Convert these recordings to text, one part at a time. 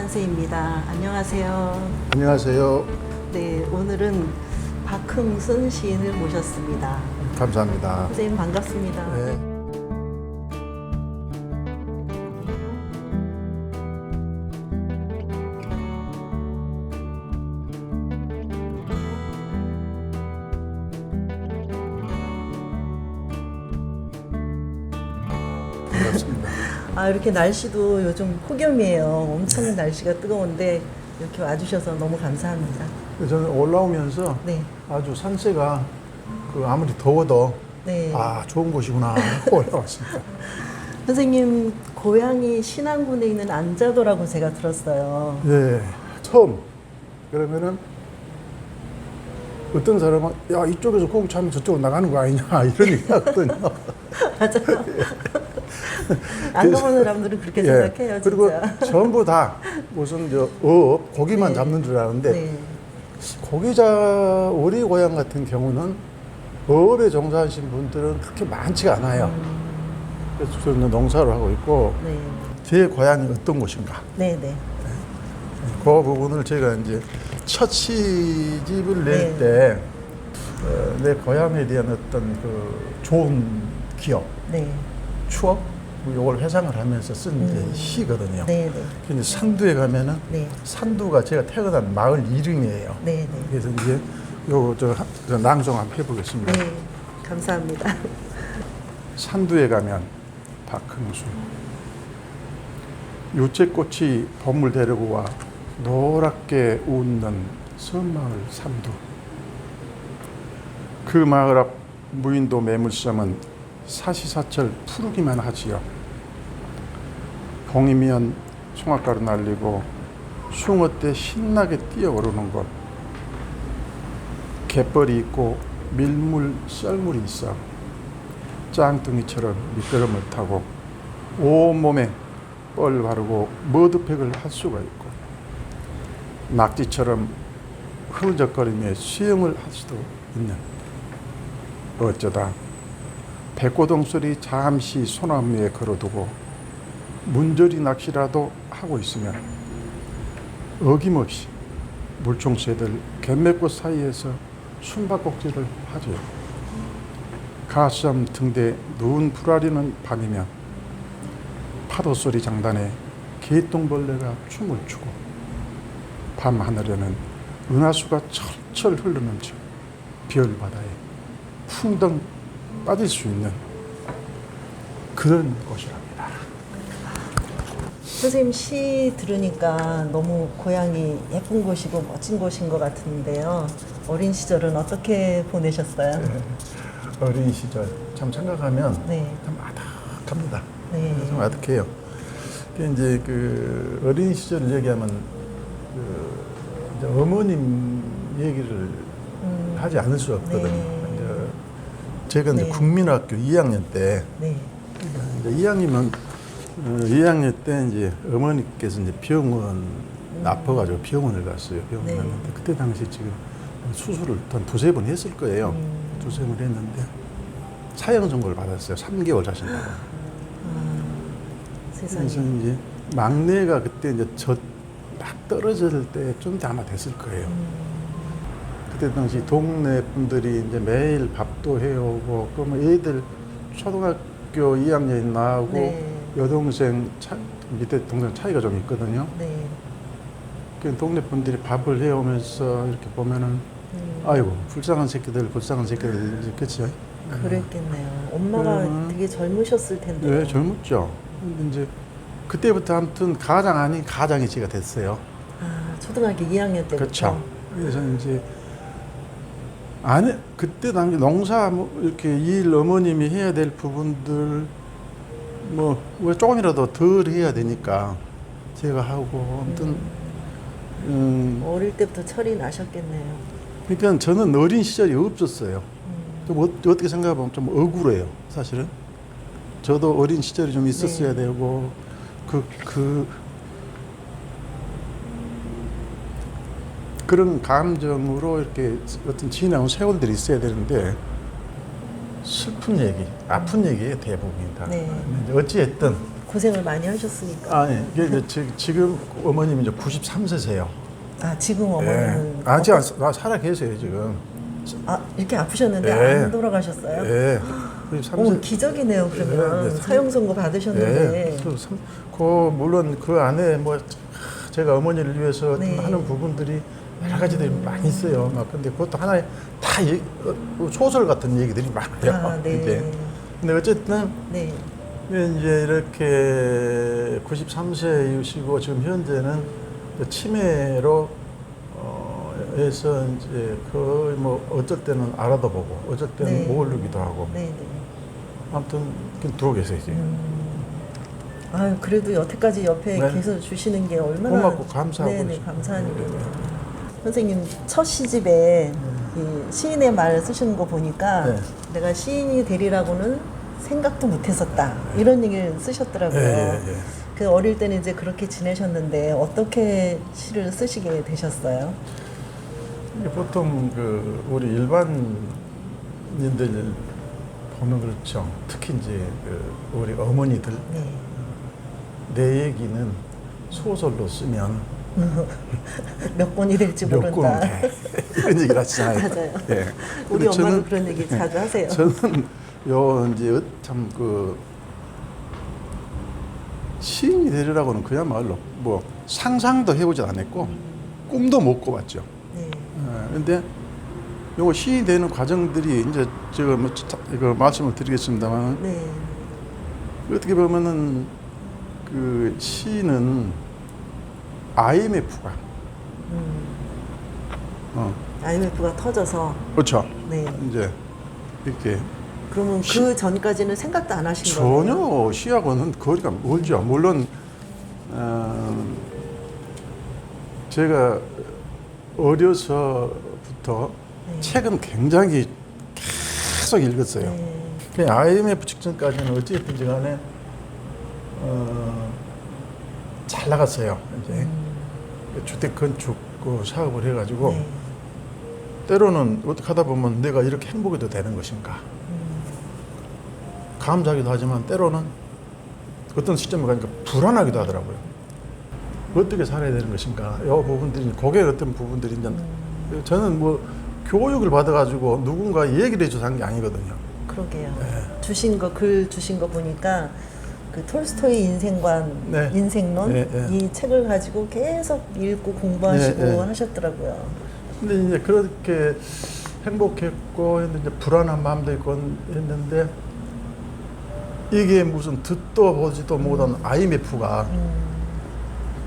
만세입니다. 안녕하세요. 안녕하세요. 네, 오늘은 박흥순 시인을 모셨습니다. 감사합니다. 선생님 반갑습니다. 네. 반갑습니다. 이렇게 날씨도 요즘 폭염이에요. 엄청 날씨가 뜨거운데 이렇게 와주셔서 너무 감사합니다. 저는 올라오면서 네, 아주 산세가 아무리 더워도 네. 좋은 곳이구나 하고 올라왔습니다. 선생님 고향이 신안군에 있는 안자도라고 제가 들었어요. 네, 처음 그러면은 어떤 사람은 야 이쪽에서 고기 차면 저쪽으로 나가는 거 아니냐 이런 얘기 하거든요. 맞아요. 안 가보는 사람들은 그렇게 생각해요. 그리고 진짜. 전부 다 무슨 고기만 네. 잡는 줄 아는데 네. 우리 고향 같은 경우는 어업에 종사하신 분들은 그렇게 많지가 않아요. 그래서 저는 농사를 하고 있고 네. 제 고향이 어떤 곳인가 네, 네. 그 부분을 제가 이제 첫 시집을 낼 네. 때 내 고향에 대한 어떤 좋은 기억, 네. 추억 이걸 회상을 하면서 쓴 이제 시거든요. 네, 네. 근데 산두에 가면은 네. 산두가 제가 태어난 마을 이름이에요. 네, 네. 그래서 이제 저 낭송 한번 해보겠습니다. 네. 감사합니다. 산두에 가면 박흥순 유채꽃이 봄을 데리고 와 노랗게 웃는 섬마을 산두 그 마을 앞 무인도 매물섬은 사시사철 푸르기만 하지요. 봄이면 송악가루 날리고 숭어떼 신나게 뛰어오르는 곳 갯벌이 있고 밀물 썰물이 있어 짱뚱이처럼 미끄럼을 타고 온몸에 뻘 바르고 머드팩을 할 수가 있고 낙지처럼 흐느적거리며 수영을 할 수도 있는 어쩌다 백고동 소리 잠시 소나무 위에 걸어두고 문저리 낚시라도 하고 있으면 어김없이 물총새들 갯매꽃 사이에서 숨바꼭질을 하죠. 가슴 등대 누운 불아리는 밤이면 파도소리 장단에 개똥벌레가 춤을 추고 밤하늘에는 은하수가 철철 흘러넘쳐 별바다에 풍덩 빠질 수 있는 그런 곳이랍니다. 선생님 시 들으니까 너무 고향이 예쁜 곳이고 멋진 곳인 것 같은데요. 어린 시절은 어떻게 보내셨어요? 어린 시절 참 생각하면 네. 참 아득합니다. 네. 참 아득해요. 이제 어린 시절 얘기하면 이제 어머님 얘기를 하지 않을 수 없거든요. 네. 제가 이제 네. 국민학교 2학년 때 네. 이제 2학년 때 이제 어머니께서 이제 병원 아파가지고 병원을 갔어요. 병원 네. 갔는데 그때 당시 지금 수술을 한 두세 번 했을 거예요. 두세 번 했는데 사형 선고를 받았어요. 3개월 자신다고. 세상에. 그래서 이제 막내가 그때 이제 막 떨어질 때쯤 아마 됐을 거예요. 그때 당시 동네 분들이 이제 매일 밥도 해오고 그러면 애들 초등학교 2학년이 나오고 네. 여동생 밑에 동생 차이가 좀 있거든요. 네. 그 동네 분들이 밥을 해오면서 이렇게 보면은 아이고 불쌍한 새끼들 그렇죠. 그랬겠네요. 엄마가 되게 젊으셨을 텐데. 네, 젊었죠. 근데 이제 그때부터 아무튼 가장 아닌 가장이 제가 됐어요. 초등학교 2학년 때부터. 그렇죠. 그래서 이제 그때 당시 농사 이렇게 일 어머님이 해야 될 부분들 왜 조금이라도 덜 해야 되니까 제가 하고 아무튼 어릴 때부터 철이 나셨겠네요. 그러니까 저는 어린 시절이 없었어요. 좀 어떻게 생각해보면 좀 억울해요, 사실은. 저도 어린 시절이 좀 있었어야 네. 되고 그런 감정으로 이렇게 어떤 지나온 세월들이 있어야 되는데 슬픈 얘기, 아픈 얘기에 대부분이 다. 네. 어찌했든 고생을 많이 하셨으니까. 아, 예. 이게 이제 지금 어머님이 이제 93세세요. 아, 지금 예. 어머니는 아직 살아 계세요, 지금. 이렇게 아프셨는데 예. 안 돌아가셨어요? 예. 오, 93세. 기적이네요. 그러면 예, 네. 사형 선고 받으셨는데. 예. 물론 그 안에 뭐 제가 어머니를 위해서 네. 하는 부분들이 여러 가지들이 많이 있어요. 막 근데 그것도 하나의 다 소설 같은 얘기들이 많아요. 아, 네. 이제. 근데 어쨌든 네. 이제 이렇게 93세이시고 지금 현재는 치매로 해서 이제 거의 뭐 어쩔 때는 알아도 보고 어쩔 때는 네. 못 오르기도 하고 네, 네. 아무튼 들어오 계세요 이제. 아유, 그래도 여태까지 옆에 네. 계속 주시는 게 얼마나 고맙고 감사하고 네네, 있습니다. 감사한 네. 일이네요. 선생님 첫 시집에 이 시인의 말 쓰시는 거 보니까 네. 내가 시인이 되리라고는 생각도 못했었다 이런 얘기를 쓰셨더라고요. 예. 그 어릴 때는 이제 그렇게 지내셨는데 어떻게 시를 쓰시게 되셨어요? 이게 보통 그 우리 일반인들 보면 그렇죠. 특히 이제 그 우리 어머니들 네. 내 얘기는 소설로 쓰면 몇 권이 될지 몇 모른다. 권 돼. 이런 얘기를 하시잖아요. 맞아요. 예. 우리 근데 엄마도 그런 얘기 자주 하세요. 저는 요 이제 참 그 시인이 되리라고는 그야말로 뭐 상상도 해보지 않았고 꿈도 못 꿔봤죠. 네. 근데 요거 시인이 되는 과정들이 이제 제가 뭐 이거 말씀을 드리겠습니다만 네. 어떻게 보면은 그 시는 IMF가 IMF가 터져서 그렇죠. 네. 이제 이렇게 그러면 그 전까지는 생각도 안 하신 거예요? 전혀 시하고는 거리가 멀죠. 물론 제가 어려서부터 네. 책은 굉장히 계속 읽었어요. 네. 그 IMF 직전까지는 어찌됐든지 간에 잘 나갔어요. 이제 주택 건축 그 사업을 해가지고 네. 때로는 어떻게 하다 보면 내가 이렇게 행복해도 되는 것인가 감사하기도 하지만 때로는 어떤 시점에 가니까 불안하기도 하더라고요. 어떻게 살아야 되는 것인가 이 부분들이 그게 어떤 부분들이 이제 저는 뭐 교육을 받아가지고 누군가 얘기를 해줘서 한 게 아니거든요. 그러게요. 주신 거, 글 주신 거 보니까 그 톨스토이 인생관, 네. 인생론 네, 네. 이 책을 가지고 계속 읽고 공부하시고 네, 네. 하셨더라고요. 근데 이제 그렇게 행복했고 했는데 이제 불안한 마음도 있고 했는데 이게 무슨 듣도 보지도 못한 IMF가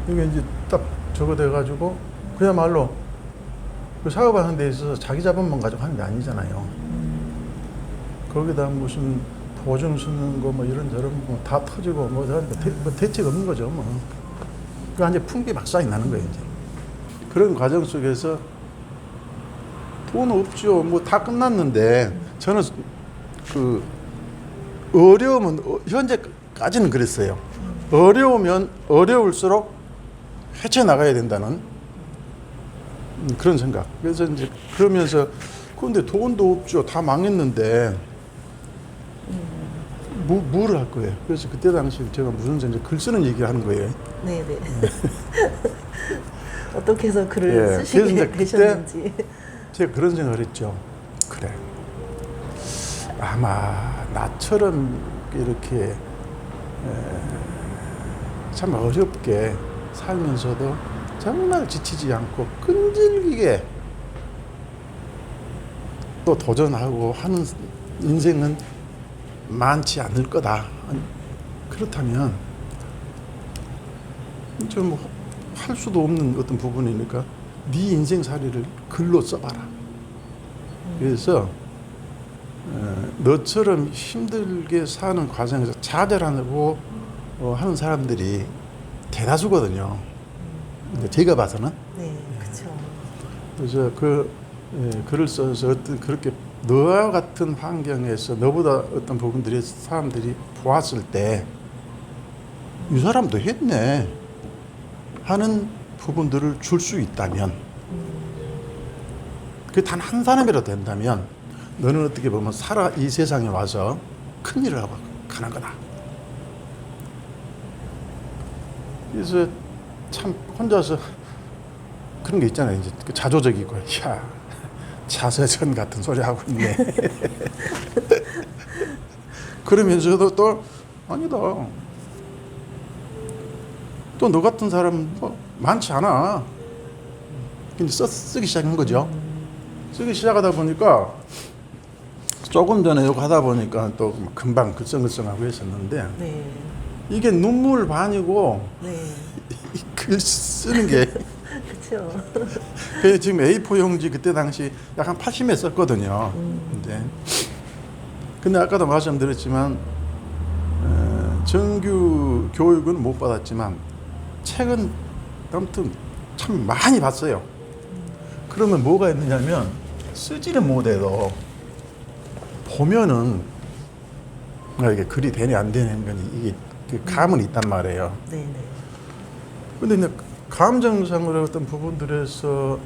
이게 이제 딱 저거 돼가지고 그야말로 그 사업하는 데 있어서 자기 자본만 가지고 하는 게 아니잖아요. 거기다 무슨 보증 쓰는 거 뭐 이런저런 뭐 다 터지고 뭐 대책 없는 거죠 뭐. 그 완전 풍비박산이 나는 거예요 이제. 그런 과정 속에서 돈 없죠. 뭐 다 끝났는데 저는 그 어려우면 현재까지는 그랬어요. 어려우면 어려울수록 헤쳐나가야 된다는 그런 생각. 그래서 이제 그러면서 그런데 돈도 없죠. 다 망했는데 뭐를 할 거예요. 그래서 그때 당시 제가 무슨 이제 글 쓰는 얘기를 하는 거예요. 네네. 어떻게 해서 글을 예, 그래서 쓰시게 이제 되셨는지. 제가 그런 생각을 했죠. 그래. 아마 나처럼 이렇게 참 어렵게 살면서도 정말 지치지 않고 끈질기게 또 도전하고 하는 인생은 많지 않을 거다. 그렇다면 좀 할 수도 없는 어떤 부분이니까 네 인생살이를 글로 써봐라. 그래서 너처럼 힘들게 사는 과정에서 좌절하고 하는 사람들이 대다수거든요. 근데 제가 봐서는. 네, 그렇죠. 그래서 글을 써서 어떤 그렇게 너와 같은 환경에서 너보다 어떤 부분들이 사람들이 보았을 때 이 사람도 했네 하는 부분들을 줄 수 있다면 그 단 한 사람이라도 된다면 너는 어떻게 보면 이 세상에 와서 큰일을 하고 가는 거다. 그래서 참 혼자서 그런 게 있잖아요. 이제 그 자조적이고, 야, 자서전 같은 소리 하고 있네. 그러면서도 또 아니다. 또 너 같은 사람 뭐 많지 않아. 근데 쓰기 시작한 거죠. 쓰기 시작하다 보니까 조금 전에 이거 하다 보니까 또 금방 글썽글썽하고 했었는데 네. 이게 눈물 반이고 네. 글 쓰는 게 그렇죠. 그래서 지금 A4 용지 그때 당시 약 한 80매 썼거든요. 근데 아까도 말씀드렸지만 정규 교육은 못 받았지만 책은 아무튼 참 많이 봤어요. 그러면 뭐가 있느냐면 쓰지는 못해도 보면은 이게 글이 되냐 안 되는 건 이게 그 감은 있단 말이에요. 네네. 근데 이제 감정상으로 어떤 부분들에서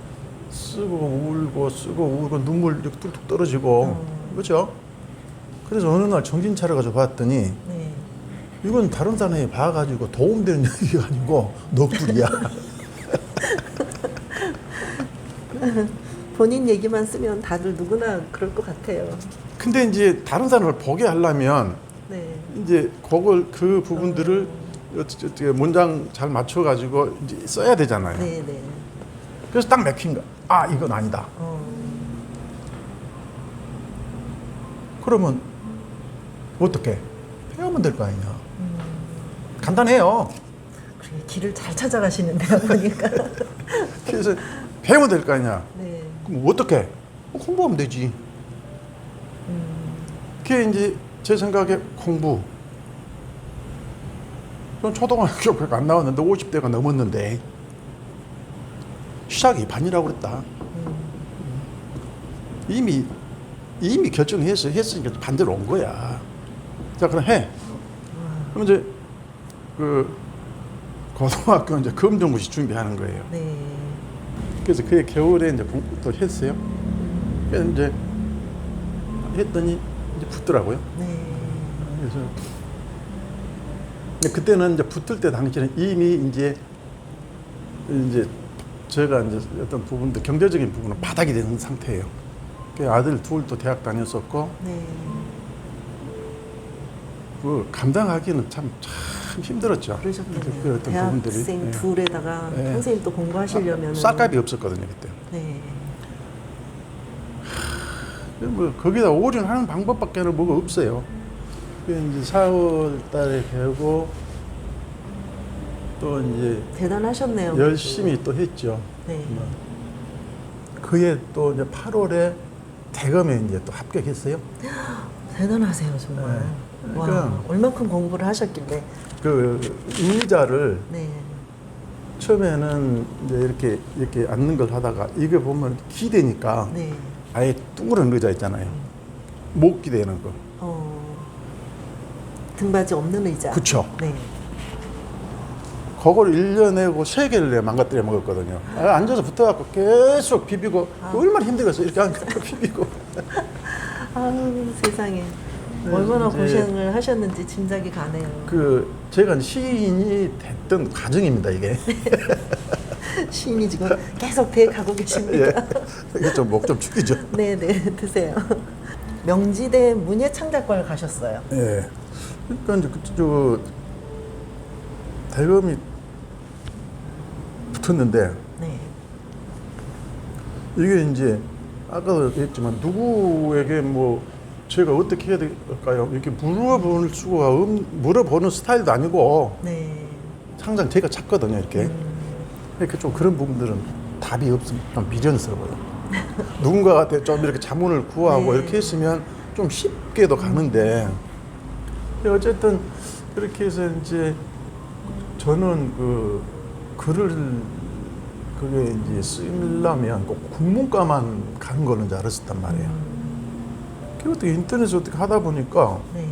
쓰고 울고 눈물 이렇게 뚝뚝 떨어지고 그렇죠? 그래서 어느 날 정신 차려가지고 봤더니 네. 이건 다른 사람이 봐가지고 도움되는 얘기가 아니고 넋두리야. 본인 얘기만 쓰면 다들 누구나 그럴 것 같아요. 근데 이제 다른 사람을 보게 하려면 네. 이제 그 부분들을 어떻게 문장 잘 맞춰가지고 이제 써야 되잖아요. 네네. 그래서 딱 맥힌 거. 아, 이건 아니다. 그러면 어떻게? 배우면 될 거 아니냐. 간단해요. 그래, 길을 잘 찾아가시는데요, 보니까. 그래서 배우면 될 거 아니냐. 네. 그럼 어떻게? 공부하면 되지. 그게 이제 제 생각에 공부. 전 초등학교 안 나왔는데 50대가 넘었는데 시작이 반이라고 그랬다. 이미 했으니까 반대로 온 거야. 자, 그럼 해. 그럼 이제 그 고등학교 이제 검정고시 준비하는 거예요. 네. 그래서 그해 겨울에 이제 공부도 했어요. 그래서 이제 했더니 이제 붙더라고요. 네. 그래서 근데 그때는 이제 붙을 때 당시에는 이미 이제 제가 이제 어떤 부분도 경제적인 부분은 바닥이 되는 상태예요. 그 아들 둘도 대학 다녔었고 네. 그 감당하기는 참 힘들었죠. 그러셨겠네요. 그 어떤 부분들이. 대학생 예. 둘에다가 예. 선생님 또 공부하시려면 쌀값이 없었거든요 그때. 네. 뭐 거기다 올인하는 방법밖에는 뭐가 없어요. 그 이제 4월 달에 배우고 또 이제 대단하셨네요. 열심히 또 했죠. 네. 그해 또 이제 8월에 대검에 이제 또 합격했어요. 대단하세요, 정말. 네. 그러니까 와, 얼만큼 공부를 하셨길래. 그 의자를 네. 처음에는 이제 이렇게 앉는 걸 하다가 이게 보면 기대니까 네. 아예 둥그런 의자 있잖아요. 못 기대는 거. 등받이 없는 의자. 그쵸. 네. 그걸 1년에 3개를 망가뜨려 먹었거든요. 앉아서 붙어갖고 계속 비비고 얼마나 힘들겠어. 이렇게 앉고 비비고. 아우, 세상에. 네, 얼마나 이제 고생을 하셨는지 짐작이 가네요. 제가 시인이 됐던 과정입니다, 이게. 시인이 지금 계속 돼 가고 계십니다. 이게 좀 목 좀 축이죠. 네네, 드세요. 명지대 문예창작과를 가셨어요. 예. 그러니까 이제 저 대검이 붙었는데 네. 이게 이제 아까도 했지만 누구에게 뭐 제가 어떻게 해야 될까요? 이렇게 물어보는 수가 물어보는 스타일도 아니고 네. 항상 제가 찾거든요, 이렇게. 이렇게 좀 그런 부분들은 답이 없으면 좀 미련스러워요. 누군가한테 좀 이렇게 자문을 구하고 네. 이렇게 했으면 좀 쉽게도 가는데 어쨌든 그렇게 해서 이제 저는 그 글을 그게 이제 쓰려면 꼭 국문과만 가는 거는 줄 알았었단 말이에요. 그리고 어떻게 인터넷에 어떻게 하다 보니까 네.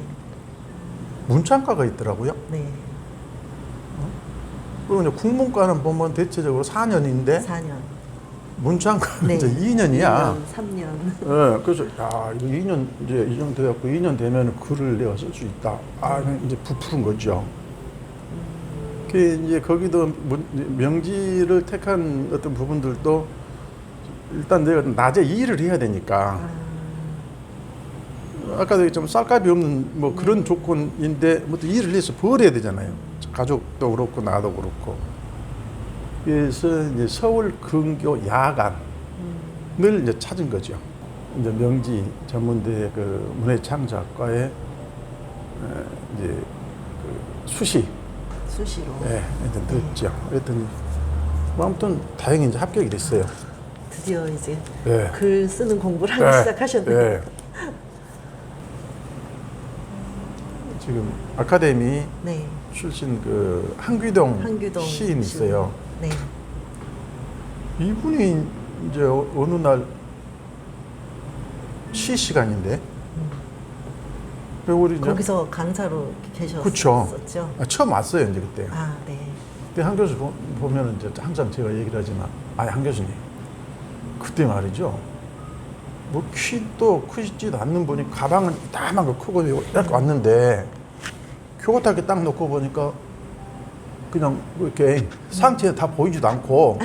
문창과가 있더라고요. 네. 그리고 이제 국문과는 보면 대체적으로 4년인데 4년. 문창과는 네. 이제 2년이야. 3년. 네, 그래서 야 이거 2년 이제 이 정도 돼갖고 2년 되면 글을 내가 쓸 수 있다. 아 이제 부풀은 거죠. 그 이제 거기도 명지를 택한 어떤 부분들도 일단 내가 낮에 일을 해야 되니까 아까도 얘기했지만 쌀값이 없는 뭐 그런 조건인데 뭐 또 일을 해서 벌어야 되잖아요. 가족도 그렇고 나도 그렇고. 그래서 이제 서울 근교 야간을 이제 찾은 거죠. 이제 명지 전문대 그 문해창작과에 이제 그 수시로 예, 이제 들었죠. 그랬더니 뭐 아무튼 다행히 이제 합격이 됐어요. 드디어 이제 예. 글 쓰는 공부를 하기 시작하셨네요. 예. 지금 아카데미 네. 출신 그 한귀동 시인 있어요. 네. 이분이 이제 어느 날 시 시간인데 우리 이제 거기서 강사로 계셨었죠? 그쵸. 처음 왔어요 이제 그때. 아, 네. 그때 한 교수 보면은 이제 항상 제가 얘기를 하지만 한 교수님 그때 말이죠. 뭐 키도 크지도 않는 분이 가방은 이따만 거 크고 이렇게 왔는데 교과탁에 딱 놓고 보니까 그냥 뭐 이렇게 상체에 다 보이지도 않고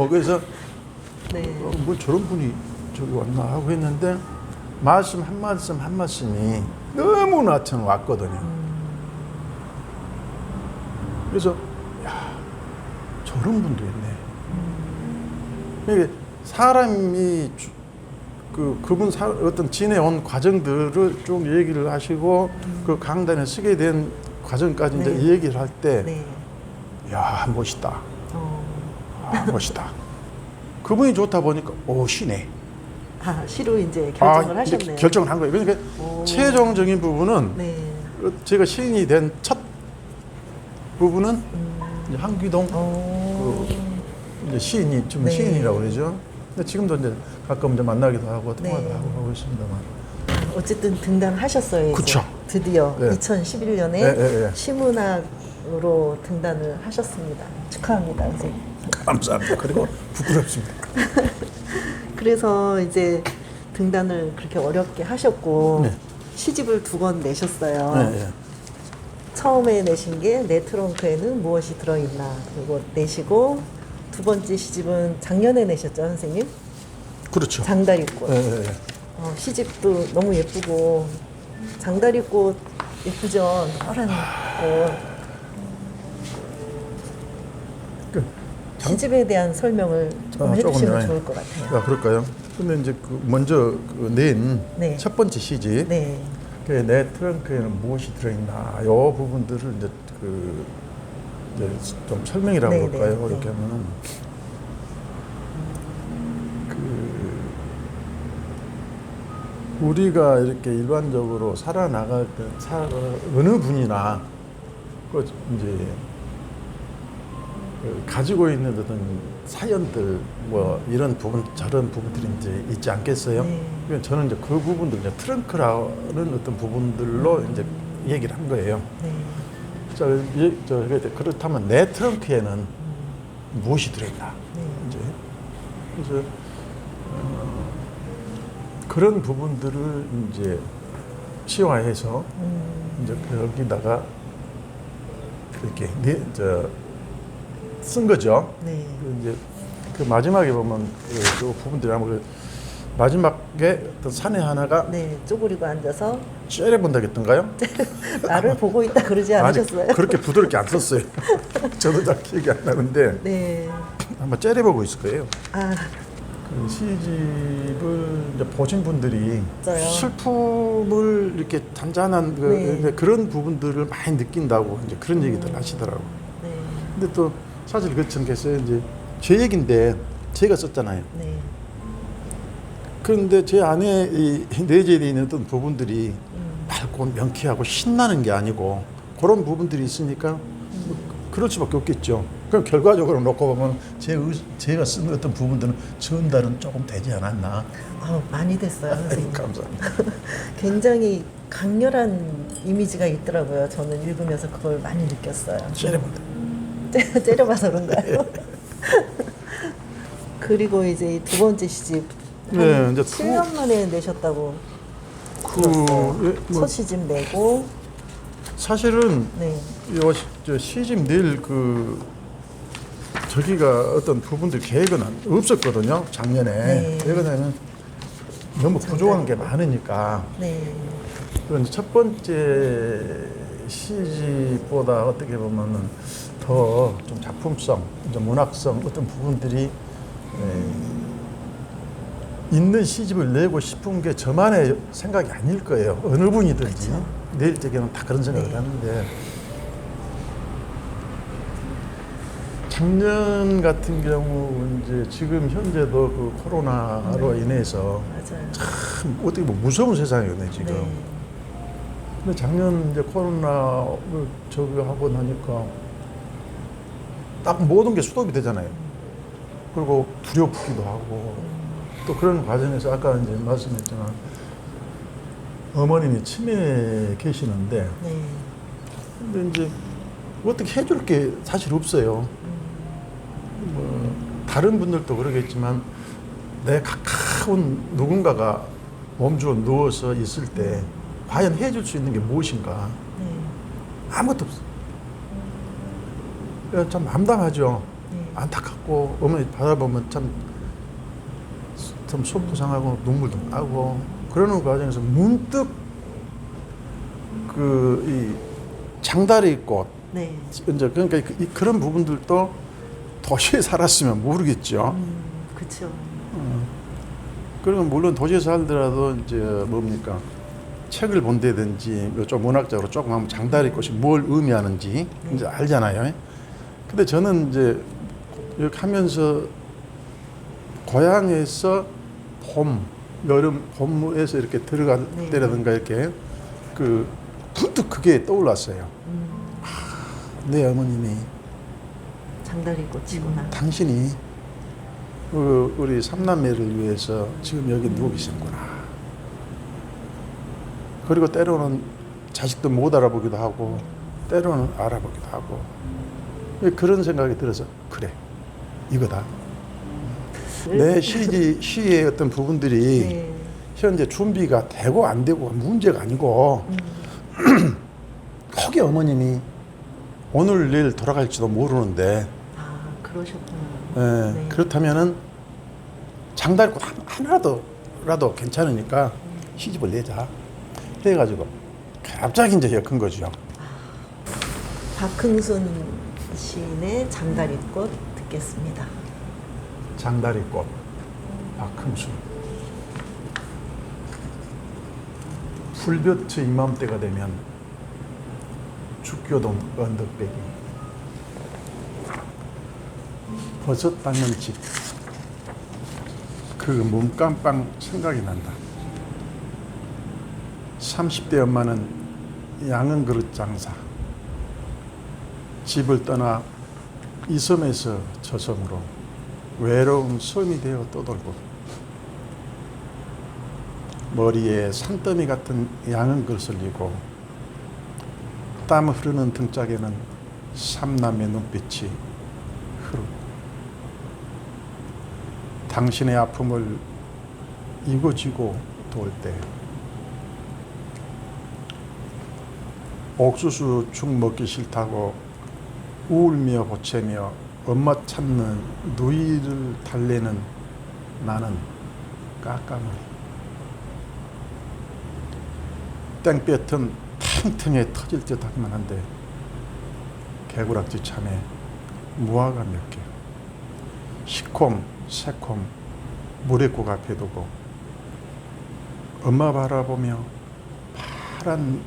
그래서 네. 뭐 저런 분이 저기 왔나 하고 했는데 말씀 한 말씀이 너무나 전 왔거든요. 그래서 야 저런 분도 있네. 이게 사람이 그분 어떤 지내온 과정들을 쭉 얘기를 하시고 그 강단에 서게 된 과정까지 네. 이제 얘기를 할 때, 네. 야 멋있다. 멋있다. 그분이 좋다 보니까 시네. 시로 이제 결정을 이제 하셨네요. 결정을 한 거예요. 그러니까 최종적인 부분은 네. 제가 시인이 된 첫 부분은 이제 한귀동 이제 시인이 좀 네. 시인이라고 그러죠. 근데 지금도 이제 가끔 이제 만나기도 하고 통화도 네. 하고 있습니다만. 어쨌든 등단하셨어요. 이제. 그쵸. 드디어 네. 2011년에 네. 시문학으로 등단을 하셨습니다. 축하합니다, 선생님. 감사합니다. 그리고 부끄럽습니다. 그래서 이제 등단을 그렇게 어렵게 하셨고 네. 시집을 2권 내셨어요. 네. 처음에 내신 게 내 트렁크에는 무엇이 들어있나 그리고 내시고 두 번째 시집은 작년에 내셨죠, 선생님? 그렇죠. 장다리꽃. 네. 시집도 너무 예쁘고 장다리꽃 예쁘죠? 노란 꽃. 그 시집에 대한 설명을 조금 해주시면 좋을 것 같아요. 그럴까요? 근데 이제 먼저 낸 네. 첫 번째 시집, 네. 내 트렁크에는 무엇이 들어있나, 요 부분들을 이제 이제 좀 설명이라고 네, 할까요? 네, 이렇게 네. 하면은 우리가 이렇게 일반적으로 살아나갈 때 어느 분이나 이제 가지고 있는 어떤 사연들 뭐 이런 부분 저런 부분들이 이제 있지 않겠어요? 네. 그러니까 저는 이제 그 부분들 이제 트렁크라는 어떤 부분들로 이제 얘기를 한 거예요. 네. 그렇다면 내 트렁크에는 무엇이 들어있나? 네. 이제 그래서 그런 부분들을 이제 시화해서 이제 여기다가 이렇게 쓴 거죠. 네. 이제 그 마지막에 보면 그 부분들이 아마 마지막에 어떤 사내 하나가 네, 쪼그리고 앉아서 째려본다겠던가요? 나를 보고 있다 그러지 않으셨어요? 아니, 그렇게 부드럽게 안 썼어요. 저도 잘 기억이 안 나는데 네. 아마 째려보고 있을 거예요. 아, 그 시집을 이제 보신 분들이 진짜요? 슬픔을 이렇게 잔잔한 네. 그런 부분들을 많이 느낀다고 이제 그런 얘기들 하시더라고. 네. 근데 또 사실 그렇겠어요. 이제 제 얘긴데 제가 썼잖아요. 네. 그런데 제 안에 이 내재되어 있는 어떤 부분들이 밝고 명쾌하고 신나는 게 아니고 그런 부분들이 있으니까 뭐 그럴 수밖에 없겠죠. 그럼 결과적으로 놓고 보면 제가 쓴 어떤 부분들은 전달은 조금 되지 않았나. 많이 됐어요, 선생님. 감사합니다. 굉장히 강렬한 이미지가 있더라고요. 저는 읽으면서 그걸 많이 느꼈어요. 째려본다. 째려봐서 그런가요? 그리고 이제 이 두 번째 시집 네, 이제 7년 만에 내셨다고 그 들었어요. 뭐 첫 시집 내고 사실은 네. 저 시집 낼 저기가 어떤 부분들 계획은 없었거든요. 작년에. 네. 왜 그러냐면 너무 부족한 게 많으니까. 네. 그런 첫 번째 시집보다 어떻게 보면은 더 좀 작품성, 좀 문학성 어떤 부분들이 있는 시집을 내고 싶은 게 저만의 생각이 아닐 거예요. 어느 분이든지 그쵸. 낼 적에는 다 그런 생각을 네. 하는데 작년 같은 경우 이제 지금 현재도 그 코로나로 인해서 맞아요. 참 어떻게 보면 무서운 세상이거든요 지금. 네. 근데 작년 이제 코로나를 저기 하고 나니까 딱 모든 게 스톱이 되잖아요. 그리고 두렵기도 하고 또 그런 과정에서 아까 이제 말씀했지만 어머님이 치매에 계시는데 네. 근데 이제 어떻게 해줄 게 사실 없어요. 뭐 다른 분들도 그러겠지만 내 가까운 누군가가 몸주어 누워서 있을 때 과연 해줄 수 있는 게 무엇인가? 네. 아무것도 없어. 그래서 참 암담하죠. 네. 안타깝고 어머니 바라보면 참 속도 상하고 눈물도 나고 그러는 과정에서 문득 이 장다리 꽃 네. 이제 그러니까 그런 부분들도 도시에 살았으면 모르겠죠. 그렇죠. 그리고 물론 도시에 살더라도 이제 뭡니까 책을 본다든지 좀 문학적으로 조금 하면 장다리 꽃이 뭘 의미하는지 이제 알잖아요. 근데 저는 이제 이렇게 하면서 고향에서 봄, 여름, 봄에서 이렇게 들어갈 네. 때라든가 이렇게 문득 그게 떠올랐어요. 내 어머님이 장다리 꽃이구나. 당신이 우리 삼남매를 위해서 지금 여기 누워 계시는구나. 그리고 때로는 자식도 못 알아보기도 하고 때로는 알아보기도 하고 그런 생각이 들어서 그래 이거다. 내 시의 어떤 부분들이 네. 현재 준비가 되고 안 되고 문제가 아니고 혹여 어머님이 오늘 내일 돌아갈지도 모르는데 아, 그러셨구나. 예, 네. 그렇다면은 장달꽃 하나라도 괜찮으니까 시집을 내자 해가지고 갑자기 이제 엮은 거죠. 박흥순 시인의 장다리꽃 듣겠습니다. 장다리꽃 박흥순. 풀볕의 이맘때가 되면 죽교동 언덕배기 버섯 닦는 집 그 몸깜빵 생각이 난다. 30대 엄마는 양은 그릇 장사 집을 떠나 이 섬에서 저 섬으로 외로운 섬이 되어 떠돌고 머리에 산더미 같은 양은 그릇을 지고 땀 흐르는 등짝에는 삼남의 눈빛이 흐르고 당신의 아픔을 이고지고 돌 때 옥수수 죽 먹기 싫다고 울며 보채며 엄마 찾는 누이를 달래는 나는 까까머리 땡볕은 탱탱해 터질 듯 하기만 한데 개구락지 참에 무화과 몇 개 시콤 새콤 물의국 앞에 두고 엄마 바라보며 파란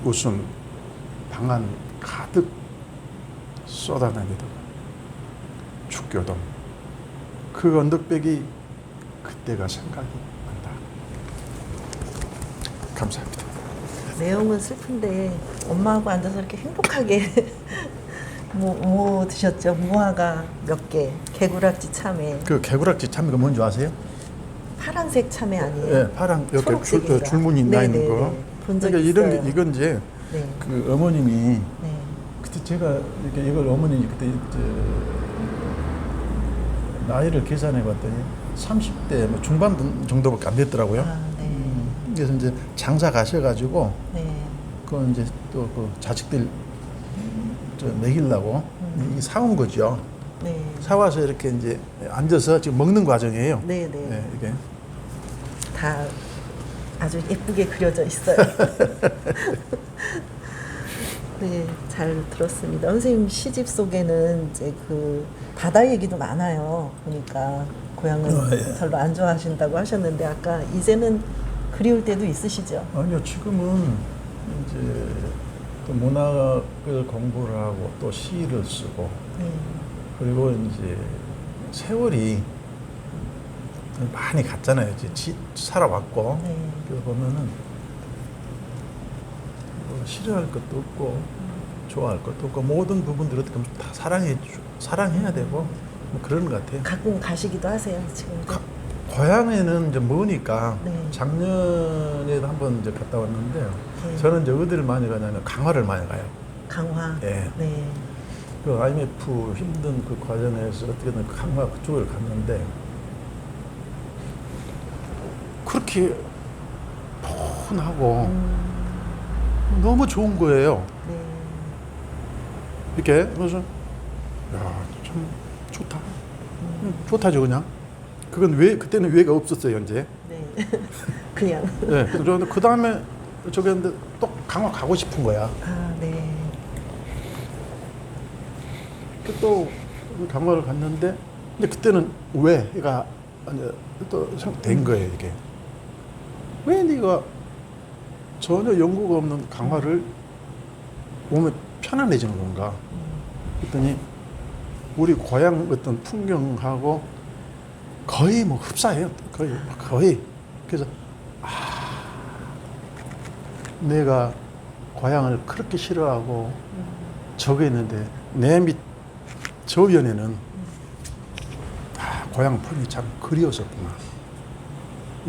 웃음 방 안 가득 쏟아내리던 죽교동 그 언덕백이 그때가 생각이 난다. 감사합니다. 내용은 슬픈데 엄마하고 앉아서 이렇게 행복하게 뭐 드셨죠? 무화과 몇 개, 개구락지 참외. 그 개구락지 참외가 뭔지 아세요? 파란색 참외 아니에요? 네, 파랑 이렇게 초록색인가? 줄무늬 나 있는 네네네. 거. 본 적 그러니까 있어요. 이런 게 이건 이제 네. 그 어머님이 네. 그때 제가 이렇게 이걸 어머니 그때 나이를 계산해 봤더니 30대 뭐 중반 정도밖에 안 됐더라고요. 아, 네. 그래서 이제 장사 가셔가지고 네. 그건 이제 또 그 자식들 저 먹이려고 사온 거죠. 네. 사와서 이렇게 이제 앉아서 지금 먹는 과정이에요. 네, 네. 네, 이게. 다 아주 예쁘게 그려져 있어요. 네, 잘 들었습니다. 선생님 시집 속에는 이제 그 바다 얘기도 많아요. 보니까 고향은 예. 별로 안 좋아하신다고 하셨는데 아까 이제는 그리울 때도 있으시죠? 아니요, 지금은 이제 또 문학을 공부를 하고 또 시를 쓰고 네. 그리고 이제 세월이 많이 갔잖아요. 이제 살아왔고 네. 그거 보면은 뭐 싫어할 것도 없고 좋아할 것도 없고 모든 부분들을 어떻게 보면 다 사랑해야 되고 뭐 그런 것 같아요. 가끔 가시기도 하세요, 지금도? 고향에는 이제 머니까 네. 작년에도 한번 이제 갔다 왔는데 네. 저는 이제 어디를 많이 가냐면 강화를 많이 가요. 강화. 예. 네. 그 IMF 힘든 그 과정에서 어떻게든 강화 그쪽을 갔는데 그렇게 폰하고 너무 좋은 거예요. 네. 이렇게 그래서 참 좋다. 좋다죠 그냥. 그건 왜 그때는 왜가 없었어요 이제. 네. 그냥. 네. 그래서 그 다음에 저기 했는데 또 강화 가고 싶은 거야. 아, 네. 또 강화를 갔는데 근데 그때는 왜가 이제 또 된 거예요 이게. 왜 네가 전혀 연고가 없는 강화를 오면 편안해지는 건가? 그랬더니 우리 고향 어떤 풍경하고 거의 뭐 흡사해요. 거의. 그래서 내가 고향을 그렇게 싫어하고 저거 했는데 내 밑 저변에는 고향 폰이 참 그리웠었구나.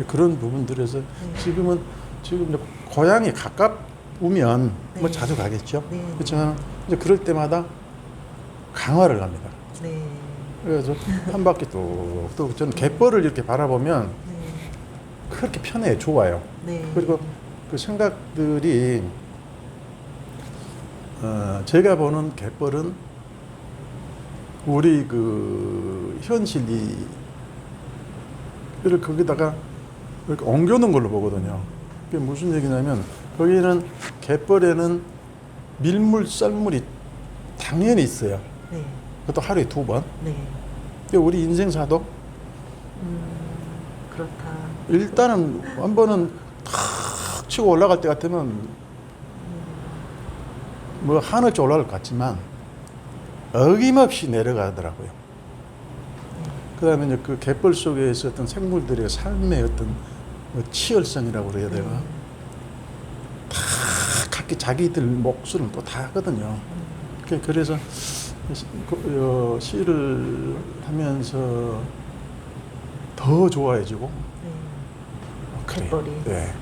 그런 부분들에서 지금 이제 고향이 가깝우면 뭐 네. 자주 가겠죠. 네. 그렇지만 이제 그럴 때마다 강화를 갑니다. 네. 그래서 한 바퀴 또 저는 갯벌을 이렇게 바라보면 네. 그렇게 편해요. 좋아요. 네. 그리고 그 생각들이 제가 보는 갯벌은 우리 그 현실이 를 거기다가 이렇게 옮겨놓은 걸로 보거든요. 그게 무슨 얘기냐면 거기는 갯벌에는 밀물, 썰물이 당연히 있어요. 네. 그것도 하루에 2번. 네. 근데 우리 인생사도 그렇다. 일단은 한 번은 탁 치고 올라갈 때 같으면 뭐 하늘쪽 올라갈 것 같지만 어김없이 내려가더라고요. 그 다음에 이제 그 갯벌 속에 있었던 생물들의 삶의 어떤 뭐 치열성이라고 그래야 되나? 다 각기 자기들 몫을 또 다 하거든요. 그래서 시를 하면서 더 좋아해지고. 그래요. 갯벌이. 네.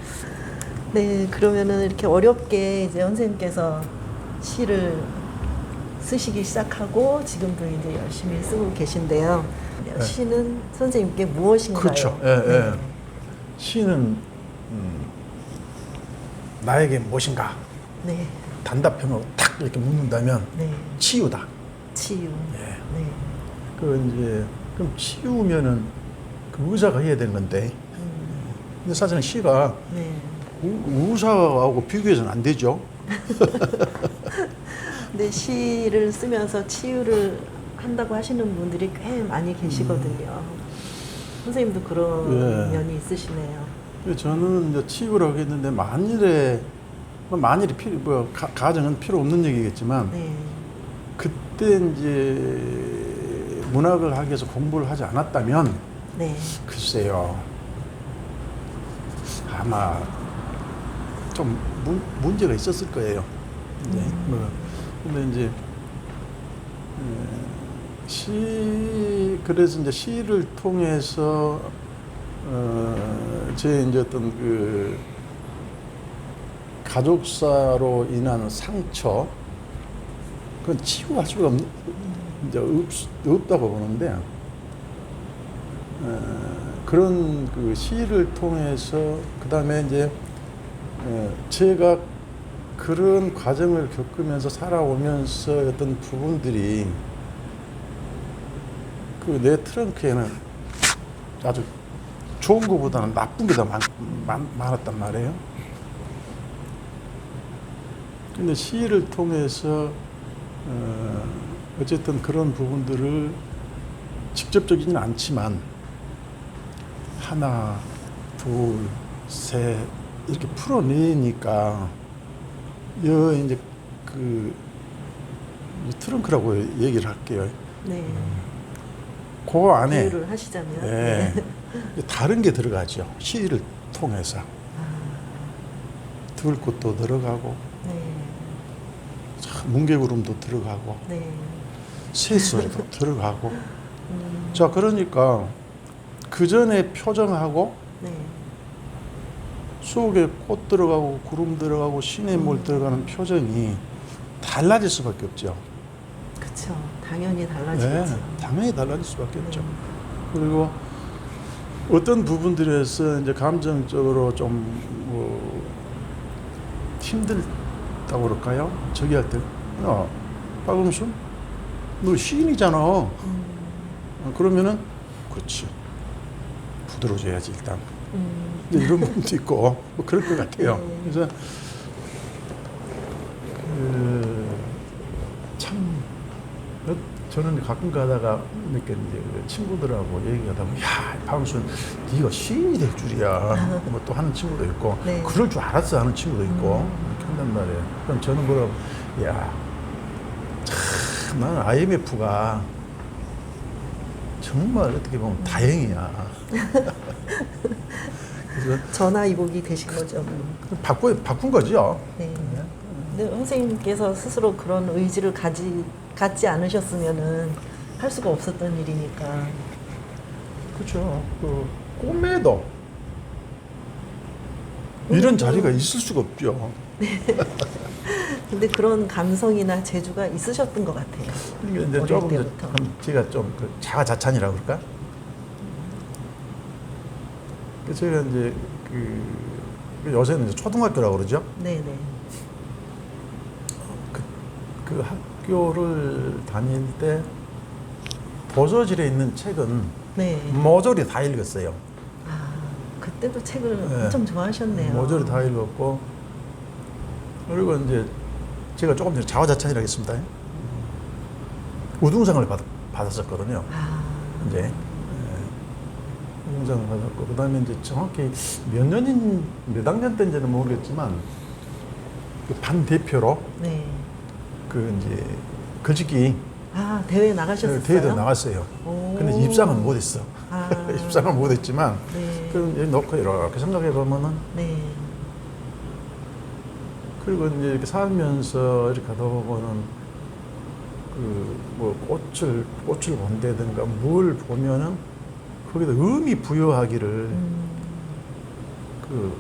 네, 그러면은 이렇게 어렵게 이제 선생님께서 시를 쓰시기 시작하고 지금도 이제 열심히 쓰고 계신데요. 네. 시는 선생님께 무엇인가요? 그렇죠. 예, 예. 시는 나에게 무엇인가 네. 단답형으로 탁 이렇게 묻는다면 네. 치유다. 치유. 예. 네. 그 이제 그럼 치유면은 그 의사가 해야 되는 건데 근데 사실은 시가 네. 의사하고 비교해서는 안 되죠. 근데 시를 쓰면서 치유를 한다고 하시는 분들이 꽤 많이 계시거든요. 선생님도 그런 예. 면이 있으시네요. 저는 이제 치유라고 했는데 만일이 가정은 필요 없는 얘기겠지만 네. 그때 이제 문학을 하기 위해서 공부를 하지 않았다면 네. 글쎄요 아마 좀 문제가 있었을 거예요. 근데 이제 그래서 이제 시를 통해서 제 이제 어떤 그 가족사로 인한 상처 그건 치유할 수가 이제 없다고 보는데 그런 그 시를 통해서 그 다음에 이제 제가 그런 과정을 겪으면서 살아오면서 어떤 부분들이 그 내 트렁크에는 아주 좋은 것보다는 나쁜 게 더 많았단 말이에요. 근데 시를 통해서 어쨌든 그런 부분들을 직접적이진 않지만 하나, 둘, 셋 이렇게 풀어내니까 이제 그 트렁크라고 얘기를 할게요. 네. 그 안에 비유를 하시자면 네, 다른 게 들어가죠. 시를 통해서 들꽃도 들어가고 네. 뭉게구름도 들어가고 네. 새소리도 들어가고 자 그러니까 그 전에 표정하고 네. 속에 꽃 들어가고 구름 들어가고 시냇물 들어가는 표정이 달라질 수밖에 없죠. 그렇죠. 당연히 네, 달라지겠죠. 당연히 달라질 수밖에 없죠. 그리고 어떤 부분들에서 이제 감정적으로 좀 힘들다고 그럴까요? 저기 할 때, 야, 박음순, 너 시인이잖아. 그러면은 그렇지. 부드러워져야지 일단. 이제 이런 부분도 있고 뭐 그럴 것 같아요. 네. 그래서 참 저는 가끔 가다가 이렇게 이제 친구들하고 얘기하다 보면 야 박음순 네가 시인이 될 줄이야. 뭐 또 하는 친구도 있고 네. 그럴 줄 알았어 하는 친구도 있고 이렇게 한단 말이에요. 그럼 저는 뭐라고 야 참 나는 IMF가 정말 어떻게 보면 다행이야. 그래서 전화위복이 되신 거죠. 바꾼 거죠. 네. 근데 선생님께서 스스로 그런 의지를 갖지 않으셨으면은 할 수가 없었던 일이니까. 그렇죠. 그 꿈에도 이런 자리가 있을 수가 없죠. 근데 그런 감성이나 재주가 있으셨던 것 같아요. 그러니까 이제 어릴 조금 때부터. 제가 좀 그 자화자찬이라고 그럴까? 그래서 제가 이제 그 요새는 이제 초등학교라고 그러죠. 네네. 그 학교를 다닐 때 도서실에 있는 책은 네. 모조리 다 읽었어요. 아, 그때도 책을 네. 엄청 좋아하셨네요. 모조리 다 읽었고 그리고 이제 제가 조금 전에 자화자찬이라고 했습니다. 우등상을 받았었거든요. 아, 이제 우등상을 받았고 그다음에 이제 정확히 몇 학년 때인지는 모르겠지만 그 반 대표로 네. 그 이제 글짓기 아, 대회 나가셨어요? 대회도 나갔어요. 오. 근데 입상은 못했어. 아. 입상은 못했지만 네. 그럼 이제 놓고 이렇게 생각해 보면은 네. 그리고 이제 이렇게 살면서 이렇게 하다 보면은 그 뭐 꽃을 본다든가 뭘 보면은 거기다 의미 부여하기를 그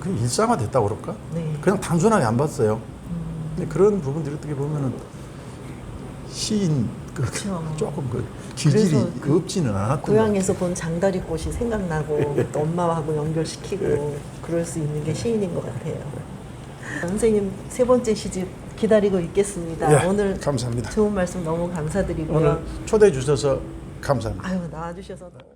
일상화됐다고 그럴까? 네. 그냥 단순하게 안 봤어요. 근데 그런 부분들이 어떻게 보면은 시인 그쵸. 조금 그 기질이 그래서 그 없지는 않았던 고향에서 본 장다리 꽃이 생각나고 또 엄마하고 연결시키고 그럴 수 있는 게 시인인 것 같아요. 선생님 세 번째 시집 기다리고 있겠습니다. 예, 오늘 감사합니다. 좋은 말씀 너무 감사드리고요. 오늘 초대해 주셔서 감사합니다. 아유, 나와주셔서 너무